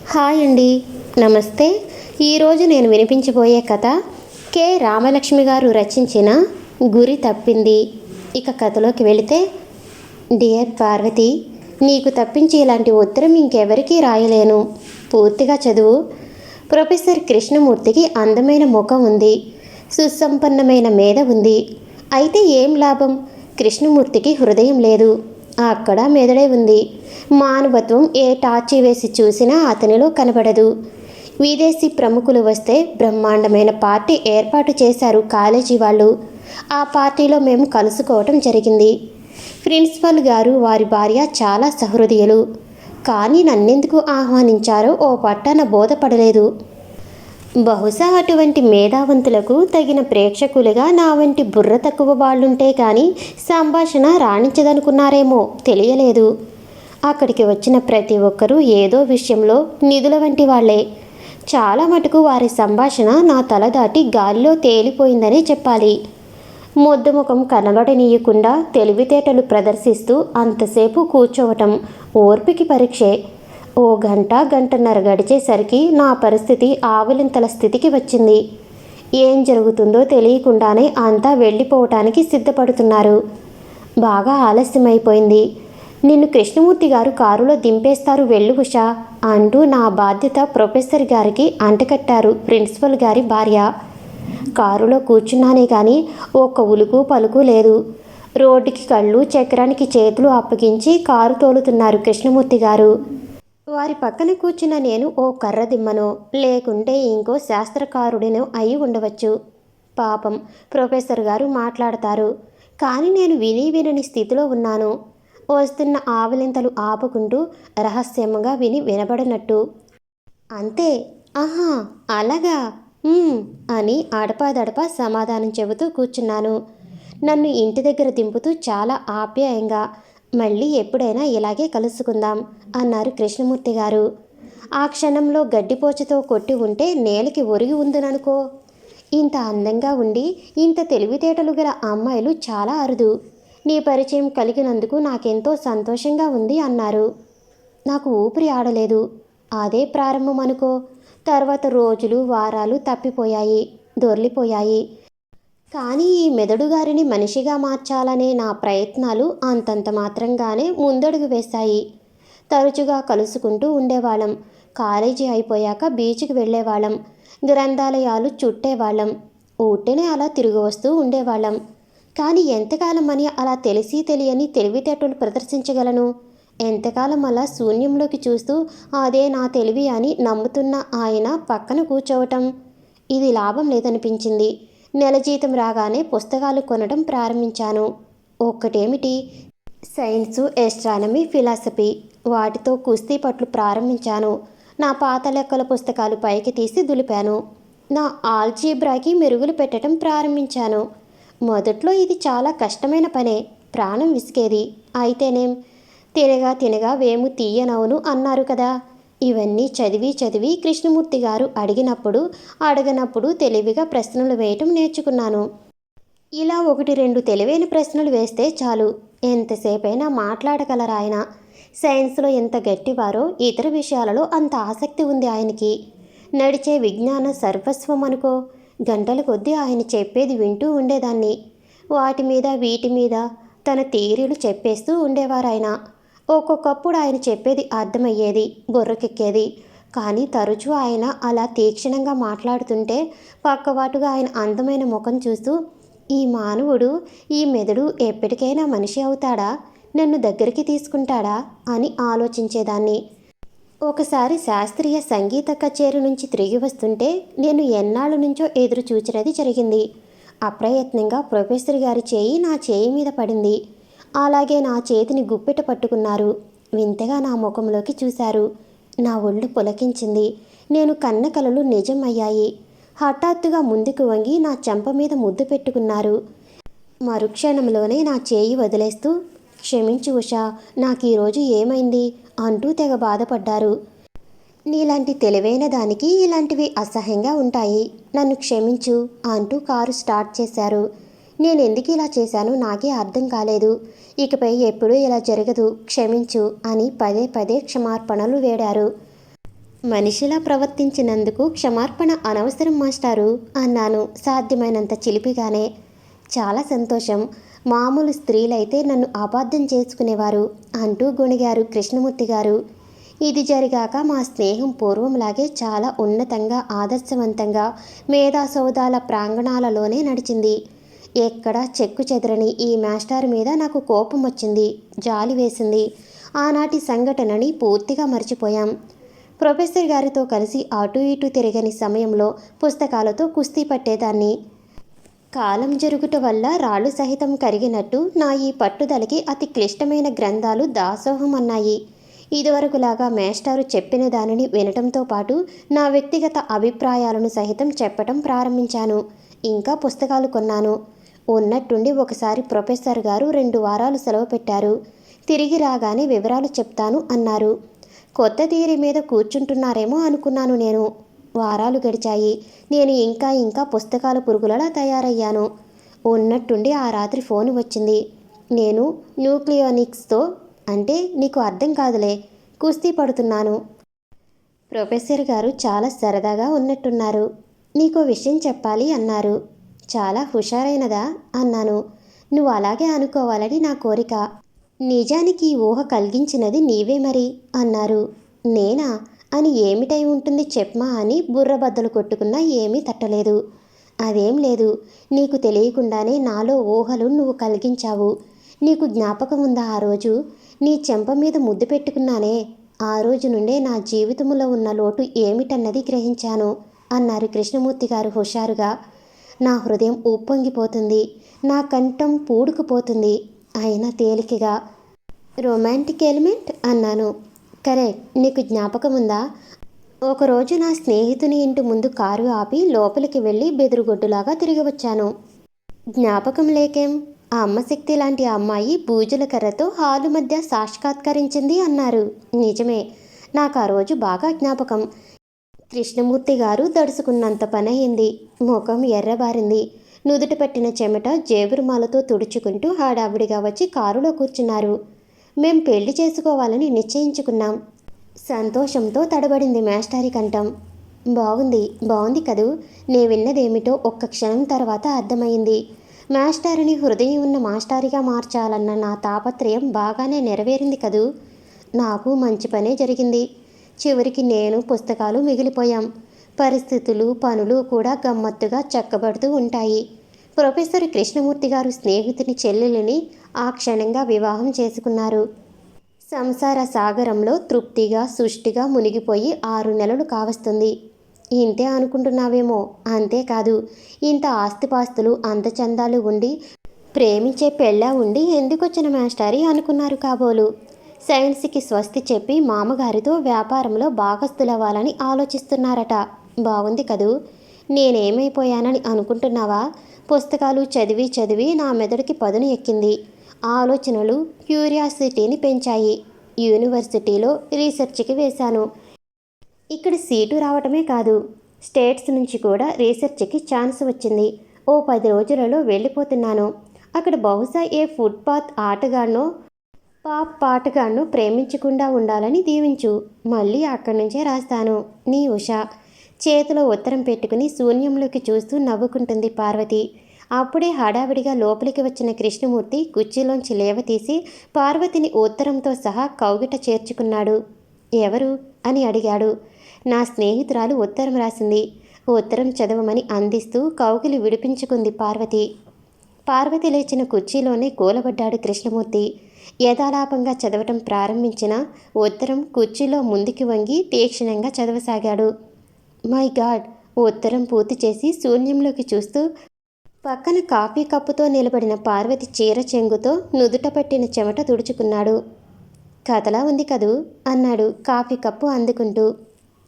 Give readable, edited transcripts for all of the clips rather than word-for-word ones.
Hi అండి. నమస్తే. ఈరోజు నేను వినిపించబోయే కథ కె రామలక్ష్మి గారు రచించిన గురి తప్పింది. ఇక కథలోకి వెళితే, డియర్ పార్వతి, నీకు తప్పించి ఇలాంటి ఉత్తరం ఇంకెవరికీ రాయలేను. పూర్తిగా చదువు. ప్రొఫెసర్ కృష్ణమూర్తికి అందమైన ముఖం ఉంది, సుసంపన్నమైన మేధ ఉంది. అయితే ఏం లాభం? కృష్ణమూర్తికి హృదయం లేదు. అక్కడ మెదడే ఉంది. మానవత్వం ఏ టార్చి వేసి చూసినా అతనిలో కనబడదు. విదేశీ ప్రముఖులు వస్తే బ్రహ్మాండమైన పార్టీ ఏర్పాటు చేశారు కాలేజీ వాళ్ళు. ఆ పార్టీలో మేము కలుసుకోవటం జరిగింది. ప్రిన్సిపల్ గారు, వారి భార్య చాలా సహృదయులు. కానీ నన్నెందుకు ఆహ్వానించారో ఓ పట్టాన బోధపడలేదు. బహుశా అటువంటి మేధావంతులకు తగిన ప్రేక్షకులుగా నా వంటి బుర్ర తక్కువ వాళ్ళుంటే కానీ సంభాషణ రాణించదనుకున్నారేమో తెలియలేదు. అక్కడికి వచ్చిన ప్రతి ఒక్కరూ ఏదో విషయంలో నిధుల వంటి వాళ్లే. చాలా మటుకు వారి సంభాషణ నా తల దాటి గాలిలో తేలిపోయిందనే చెప్పాలి. ముఖం కనబడనీయకుండా తెలివితేటలు ప్రదర్శిస్తూ అంతసేపు కూర్చోవటం ఓర్పికి పరీక్షే. ఓ గంటన్నర గడిచేసరికి నా పరిస్థితి ఆవలింతల స్థితికి వచ్చింది. ఏం జరుగుతుందో తెలియకుండానే అంతా వెళ్ళిపోవటానికి సిద్ధపడుతున్నారు. బాగా ఆలస్యమైపోయింది. నిన్ను కృష్ణమూర్తి గారు కారులో దింపేస్తారు, వెళ్ళు ఉషా అంటూ నా బాధ్యత ప్రొఫెసర్ గారికి అంటకట్టారు ప్రిన్సిపల్ గారి భార్య. కారులో కూర్చున్నానే కానీ ఒక్క ఉలుకు పలుకు లేదు. రోడ్డుకి కళ్ళు, చక్రానికి చేతులు అప్పగించి కారు తోలుతున్నారు కృష్ణమూర్తి గారు. వారి పక్కన కూర్చున్న నేను ఓ కర్ర దిమ్మనో లేకుంటే ఇంకో శాస్త్రకారుడినో అయి ఉండవచ్చు. పాపం ప్రొఫెసర్ గారు మాట్లాడతారు, కానీ నేను వినని స్థితిలో ఉన్నాను. వస్తున్న ఆవలింతలు ఆపుకుంటూ రహస్యంగా వినబడినట్టు. అంతే. ఆహా, అలాగా అని అడపాదడపా సమాధానం చెబుతూ కూర్చున్నాను. నన్ను ఇంటి దగ్గర దింపుతూ చాలా ఆప్యాయంగా, మళ్ళీ ఎప్పుడైనా ఇలాగే కలుసుకుందాం అన్నారు కృష్ణమూర్తి గారు. ఆ క్షణంలో గడ్డిపోచతో కొట్టి ఉంటే నేలకి ఒరిగి ఉందననుకో. ఇంత అందంగా ఉండి ఇంత తెలివితేటలు గల అమ్మాయిలు చాలా అరుదు. నీ పరిచయం కలిగినందుకు నాకెంతో సంతోషంగా ఉంది అన్నారు. నాకు ఊపిరి ఆడలేదు. అదే ప్రారంభం అనుకో. తర్వాత రోజులు, వారాలు తప్పిపోయాయి, దొర్లిపోయాయి. కానీ ఈ మెదడు గారిని మనిషిగా మార్చాలనే నా ప్రయత్నాలు అంతంత మాత్రంగానే ముందడుగు వేశాయి. తరచుగా కలుసుకుంటూ ఉండేవాళ్ళం. కాలేజీ అయిపోయాక బీచ్కి వెళ్ళేవాళ్ళం. గ్రంథాలయాలు చుట్టేవాళ్ళం. ఊటనే అలా తిరిగి వస్తూ ఉండేవాళ్ళం. కానీ ఎంతకాలం అని అలా తెలిసి తెలియని తెలివితేటలు ప్రదర్శించగలను? ఎంతకాలం అలా శూన్యంలోకి చూస్తూ అదే నా తెలివి అని నమ్ముతున్న ఆయన పక్కన కూర్చోవటం? ఇది లాభం లేదనిపించింది. నెల జీతం రాగానే పుస్తకాలు కొనడం ప్రారంభించాను. ఒక్కటేమిటి, సైన్సు, ఎస్ట్రానమీ, ఫిలాసఫీ, వాటితో కుస్తీ పట్లు ప్రారంభించాను. నా పాత లెక్కల పుస్తకాలు పైకి తీసి దులిపాను. నా ఆల్జీబ్రాకి మెరుగులు పెట్టడం ప్రారంభించాను. మొదట్లో ఇది చాలా కష్టమైన పనే, ప్రాణం విసిగేది. అయితేనేం, తినగా వేము తీయనవును అన్నారు కదా. ఇవన్నీ చదివి కృష్ణమూర్తి గారు అడగనప్పుడు తెలివిగా ప్రశ్నలు వేయటం నేర్చుకున్నాను. ఇలా 1-2 తెలివైన ప్రశ్నలు వేస్తే చాలు, ఎంతసేపైనా మాట్లాడగలరాయన. సైన్స్లో ఎంత గట్టివారో ఇతర విషయాలలో అంత ఆసక్తి ఉంది ఆయనకి. నడిచే విజ్ఞాన సర్వస్వం అనుకో. గంటల కొద్దీ ఆయన చెప్పేది వింటూ ఉండేదాన్ని. వాటి మీద వీటి మీద తన థియరీలు చెప్పేస్తూ ఉండేవారాయన. ఒక్కొక్కప్పుడు ఆయన చెప్పేది అర్థమయ్యేది, బుర్రకెక్కేది. కానీ తరచూ ఆయన అలా తీక్షణంగా మాట్లాడుతుంటే పక్కవాటుగా ఆయన అందమైన ముఖం చూస్తూ, ఈ మానవుడు, ఈ మెదడు ఎప్పటికైనా మనిషి అవుతాడా, నన్ను దగ్గరికి తీసుకుంటాడా అని ఆలోచించేదాన్ని. ఒకసారి శాస్త్రీయ సంగీత కచేరీ నుంచి తిరిగి వస్తుంటే నేను ఎన్నాళ్ళ నుంచో ఎదురు చూచినది జరిగింది. అప్రయత్నంగా ప్రొఫెసర్ గారి చేయి నా చేయి మీద పడింది. అలాగే నా చేతిని గుప్పెట పట్టుకున్నారు. వింతగా నా ముఖంలోకి చూశారు. నా ఒళ్ళు పులకించింది. నేను కన్న కలలు నిజం అయ్యాయి. హఠాత్తుగా ముందుకు వంగి నా చెంప మీద ముద్దు పెట్టుకున్నారు. మరుక్షణంలోనే నా చేయి వదిలేస్తూ, క్షమించు ఉషా, నాకు ఈరోజు ఏమైంది అంటూ తెగ బాధపడ్డారు. నీలాంటి తెలివైన దానికి ఇలాంటివి అసహ్యంగా ఉంటాయి, నన్ను క్షమించు అంటూ కారు స్టార్ట్ చేశారు. నేనెందుకు ఇలా చేశానో నాకే అర్థం కాలేదు. ఇకపై ఎప్పుడూ ఇలా జరగదు, క్షమించు అని పదే క్షమార్పణలు వేడారు. మనిషిలా ప్రవర్తించినందుకు క్షమార్పణ అనవసరం మాస్టారు అన్నాను సాధ్యమైనంత చిలిపిగానే. చాలా సంతోషం. మామూలు స్త్రీలైతే నన్ను అపార్థం చేసుకునేవారు అంటూ గొణిగారు కృష్ణమూర్తి గారు. ఇది జరిగాక మా స్నేహం పూర్వంలాగే చాలా ఉన్నతంగా, ఆదర్శవంతంగా మేధాసౌధాల ప్రాంగణాలలోనే నడిచింది. ఎక్కడా చెక్కు చెదరని ఈ మాస్టారు మీద నాకు కోపం వచ్చింది, జాలి వేసింది. ఆనాటి సంఘటనని పూర్తిగా మర్చిపోయాం. ప్రొఫెసర్ గారితో కలిసి అటు ఇటు తిరగని సమయంలో పుస్తకాలతో కుస్తీ పట్టేదాన్ని. కాలం జరుగుట వల్ల రాళ్ళు సహితం కరిగినట్టు నా ఈ పట్టుదలకి అతి క్లిష్టమైన గ్రంథాలు దాసోహం అన్నాయి. ఇదివరకులాగా మేస్టారు చెప్పిన దానిని వినటంతో పాటు నా వ్యక్తిగత అభిప్రాయాలను సహితం చెప్పటం ప్రారంభించాను. ఇంకా పుస్తకాలు కొన్నాను. ఉన్నట్టుండి ఒకసారి ప్రొఫెసర్ గారు 2 వారాలు సెలవు పెట్టారు. తిరిగి రాగానే వివరాలు చెప్తాను అన్నారు. కొత్త థియరీ మీద కూర్చుంటున్నారేమో అనుకున్నాను నేను. వారాలు గడిచాయి. నేను ఇంకా పుస్తకాల పురుగులలా తయారయ్యాను. ఉన్నట్టుండి ఆ రాత్రి ఫోన్ వచ్చింది. నేను న్యూక్లియోనిక్స్తో, అంటే నీకు అర్థం కాదులే, కుస్తీ పడుతున్నాను. ప్రొఫెసర్ గారు చాలా సరదాగా ఉన్నట్టున్నారు. నీకో విషయం చెప్పాలి అన్నారు. చాలా హుషారైనదా అన్నాను. నువ్వు అలాగే అనుకోవాలని నా కోరిక. నిజానికి ఈ ఊహ కలిగించినది నీవే మరి అన్నారు. నేనా అని ఏమిటై ఉంటుంది చెప్పమా అని బుర్రబద్దలు కొట్టుకున్నా ఏమీ తట్టలేదు. అదేం లేదు, నీకు తెలియకుండానే నాలో ఊహలు నువ్వు కలిగించావు. నీకు జ్ఞాపకం ఉందా ఆ రోజు నీ చెంప మీద ముద్దు పెట్టుకున్నానే? ఆ రోజు నుండే నా జీవితంలో ఉన్న లోటు ఏమిటన్నది గ్రహించాను అన్నారు కృష్ణమూర్తి గారు హుషారుగా. నా హృదయం ఉప్పొంగిపోతుంది, నా కంఠం పూడుకుపోతుంది. అయినా తేలికగా. రొమాంటిక్ ఎలిమెంట్ అన్నాను. కరెక్ట్. నీకు జ్ఞాపకం ఉందా? ఒకరోజు నా స్నేహితుని ఇంటి ముందు కారు ఆపి లోపలికి వెళ్ళి బెదురుగొడ్డులాగా తిరిగి వచ్చాను. జ్ఞాపకం లేకేం? ఆ అమ్మ శక్తి లాంటి అమ్మాయి బూజుల కర్రతో హాలు మధ్య సాక్షాత్కరించింది అన్నారు. నిజమే, నాకు ఆ రోజు బాగా జ్ఞాపకం. కృష్ణమూర్తి గారు దడుచుకున్నంత పనయింది. ముఖం ఎర్రబారింది. నుదుట పట్టిన చెమట జేబురుమాలతో తుడుచుకుంటూ హడావిడిగా వచ్చి కారులో కూర్చున్నారు. మేం పెళ్లి చేసుకోవాలని నిశ్చయించుకున్నాం. సంతోషంతో తడబడింది మాస్టారి కంఠం. బాగుంది కదూ. నే విన్నదేమిటో ఒక్క క్షణం తర్వాత అర్థమైంది. మాస్టారిని హృదయం ఉన్న మాస్టారిగా మార్చాలన్న నా తాపత్రయం బాగానే నెరవేరింది కదూ. నాకు మంచి పనే జరిగింది. చివరికి నేను, పుస్తకాలు మిగిలిపోయాం. పరిస్థితులు, పనులు కూడా గమ్మత్తుగా చక్కబడుతూ ఉంటాయి. ప్రొఫెసర్ కృష్ణమూర్తి గారు స్నేహితుని చెల్లెలిని ఆ క్షణంగా వివాహం చేసుకున్నారు. సంసార సాగరంలో తృప్తిగా, సుష్టిగా మునిగిపోయి 6 నెలలు కావస్తుంది. ఇంతే అనుకుంటున్నావేమో. అంతేకాదు, ఇంత ఆస్తిపాస్తులు, అందచందాలు ఉండి, ప్రేమించే పెళ్ళా ఉండి ఎందుకొచ్చిన మాస్టారి అనుకున్నారు కాబోలు. సైన్స్కి స్వస్తి చెప్పి మామగారితో వ్యాపారంలో భాగస్థులవ్వాలని ఆలోచిస్తున్నారట. బాగుంది కదూ. నేనేమైపోయానని అనుకుంటున్నావా? పుస్తకాలు చదివి చదివి నా మెదడుకి పదును ఎక్కింది. ఆలోచనలు క్యూరియాసిటీని పెంచాయి. యూనివర్సిటీలో రీసెర్చ్కి వేశాను. ఇక్కడ సీటు రావటమే కాదు, స్టేట్స్ నుంచి కూడా రీసెర్చ్కి ఛాన్స్ వచ్చింది. ఓ 10 రోజులలో వెళ్ళిపోతున్నాను. అక్కడ బహుశా ఏ ఫుట్పాత్ ఆటగాడినో పాప్ పాటగాడినో ప్రేమించకుండా ఉండాలని దీవించు. మళ్ళీ అక్కడి నుంచే రాస్తాను. నీ ఉషా. చేతిలో ఉత్తరం పెట్టుకుని శూన్యంలోకి చూస్తూ నవ్వుకుంటుంది పార్వతి. అప్పుడే హడావిడిగా లోపలికి వచ్చిన కృష్ణమూర్తి కుర్చీలోంచి లేవతీసి పార్వతిని ఉత్తరంతో సహా కౌగిట చేర్చుకున్నాడు. ఎవరు అని అడిగాడు. నా స్నేహితురాలు ఉత్తరం రాసింది. ఉత్తరం చదవమని అందిస్తూ కౌగిలి విడిపించుకుంది పార్వతి. పార్వతి లేచిన కుర్చీలోనే కూలబడ్డాడు కృష్ణమూర్తి. యథాలాపంగా చదవటం ప్రారంభించిన ఉత్తరం కుర్చీలో ముందుకి వంగి తీక్షణంగా చదవసాగాడు. My God. ఉత్తరం పూర్తి చేసి శూన్యంలోకి చూస్తూ పక్కన కాఫీ కప్పుతో నిలబడిన పార్వతి చీర చెంగుతో నుదుట పట్టిన చెమట తుడుచుకున్నాడు. కథలా ఉంది కదూ అన్నాడు కాఫీ కప్పు అందుకుంటూ.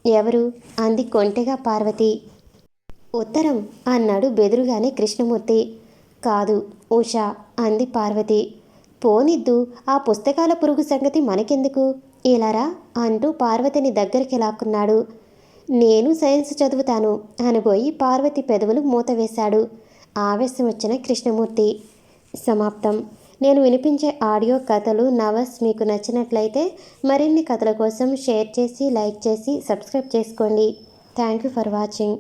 ఎవరు అంది కొంటెగా పార్వతి. ఉత్తరం అన్నాడు బెదురుగానే కృష్ణమూర్తి. కాదు, ఉషా అంది పార్వతి. పోనిద్దు, ఆ పుస్తకాల పురుగు సంగతి మనకెందుకు, ఇలారా అంటూ పార్వతిని దగ్గరికి లాక్కున్నాడు. నేను సైన్స్ చదువుతాను అనబోయి పార్వతి పెదవులు మూతవేశాడు. ఆవేశం వచ్చిన కృష్ణమూర్తి. సమాప్తం. నేను వినిపించే ఆడియో కథలు నవల్స్ మీకు నచ్చినట్లయితే మరిన్ని కథల కోసం షేర్ చేసి లైక్ చేసి సబ్స్క్రైబ్ చేసుకోండి. Thank you for watching.